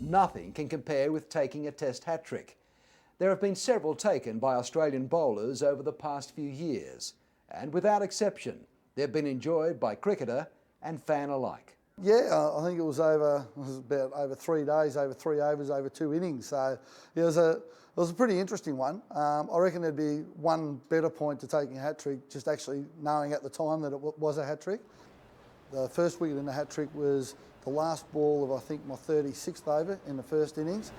Nothing can compare with taking a Test hat-trick. There have been several taken by Australian bowlers over the past few years, and without exception, they've been enjoyed by cricketer and fan alike. Yeah, I think it was about over 3 days, over 3 overs, over 2 innings. So it was a pretty interesting one. I reckon there'd be one better point to taking a hat-trick, just actually knowing at the time that it was a hat-trick. The first wicket in the hat-trick was the last ball of, I think, my 36th over in the first innings.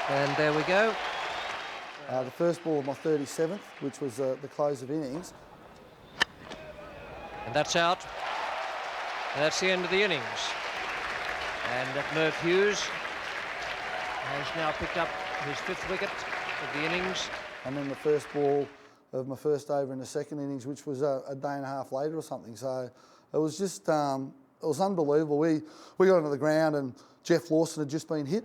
And there we go. The first ball of my 37th, which was the close of innings. And that's out. And that's the end of the innings. And Merv Hughes has now picked up his 5th wicket of the innings. And then the first ball of my first over in the second innings, which was a day and a half later or something. So it was just, it was unbelievable. We got onto the ground and Geoff Lawson had just been hit.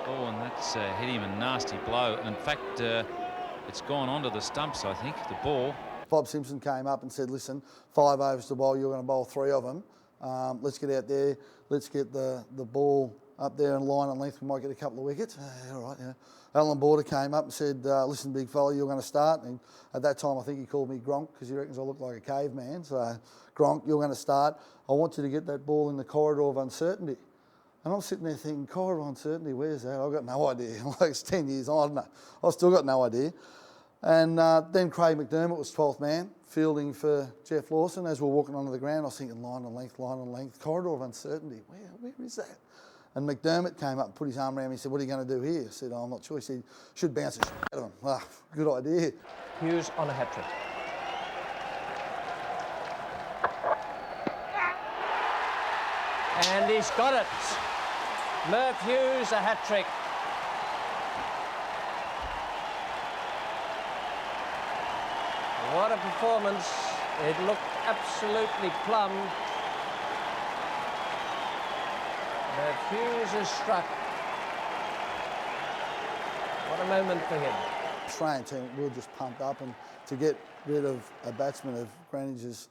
Oh, and that's hit him a nasty blow. In fact, it's gone onto the stumps, I think, the ball. Bob Simpson came up and said, listen, 5 overs to bowl, you're going to bowl 3 of them. Let's get out there, let's get the ball up there in line and length, we might get a couple of wickets. All right, yeah. Alan Border came up and said, listen, big fella, you're going to start. And at that time, I think he called me Gronk because he reckons I look like a caveman. So, Gronk, you're going to start. I want you to get that ball in the corridor of uncertainty. And I'm sitting there thinking, corridor of uncertainty, where's that? I've got no idea. Like, it's 10 years on, I've still got no idea. And then Craig McDermott was 12th man, fielding for Geoff Lawson. As we were walking onto the ground, I was thinking line and length, corridor of uncertainty. Where is that? And McDermott came up and put his arm around me and said, what are you going to do here? I said, oh, I'm not sure. He said, should bounce the shit out of him. Ah, good idea. Hughes on a hat-trick. And he's got it. Merv Hughes, a hat-trick. What a performance. It looked absolutely plumb. Merv Hughes has struck. What a moment for him. The Australian team, we were just pumped up, and to get rid of a batsman of Greenwich's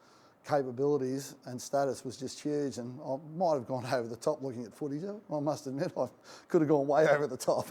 capabilities and status was just huge, and I might have gone over the top looking at footage. I must admit, I could have gone way over the top.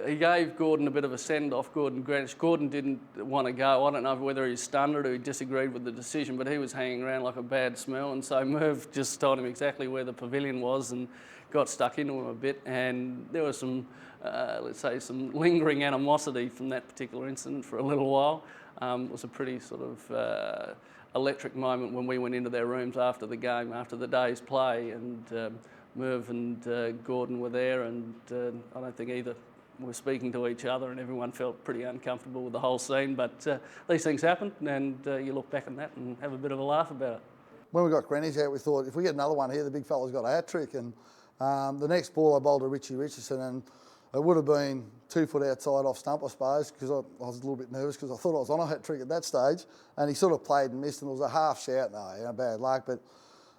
He gave Gordon a bit of a send-off, Gordon Greenwich. Gordon didn't want to go. I don't know whether he stunned or he disagreed with the decision, but he was hanging around like a bad smell, and so Merv just told him exactly where the pavilion was and got stuck into him a bit, and there was some, let's say, some lingering animosity from that particular incident for a little while. It was a pretty sort of electric moment when we went into their rooms after the game, after the day's play, and Merv and Gordon were there, and I don't think either were speaking to each other, and everyone felt pretty uncomfortable with the whole scene, but these things happen, and you look back on that and have a bit of a laugh about it. When we got Greenwich out, we thought, if we get another one here, the big fella's got a hat-trick, and the next ball I bowled to Richie Richardson, and it would have been 2 foot outside off stump, I suppose, because I was a little bit nervous because I thought I was on a hat-trick at that stage, and he sort of played and missed, and it was a half shout. No, bad luck, but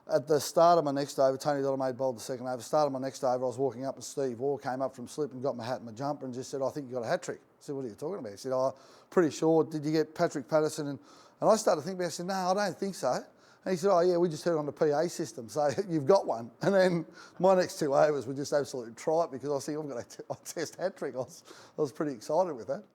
at the start of my next over, Tony Dottermaid bowled the second over. Start of my next over, I was walking up and Steve Waugh came up from slip and got my hat and my jumper and just said, I think you got a hat-trick. I said, what are you talking about? He said, oh, pretty sure. Did you get Patrick Patterson? And I started to think about it. I said, no, I don't think so. And he said, oh, yeah, we just heard it on the PA system, so you've got one. And then my next 2 overs were just absolute tripe because I was thinking, I've got a Test hat-trick. I was pretty excited with that.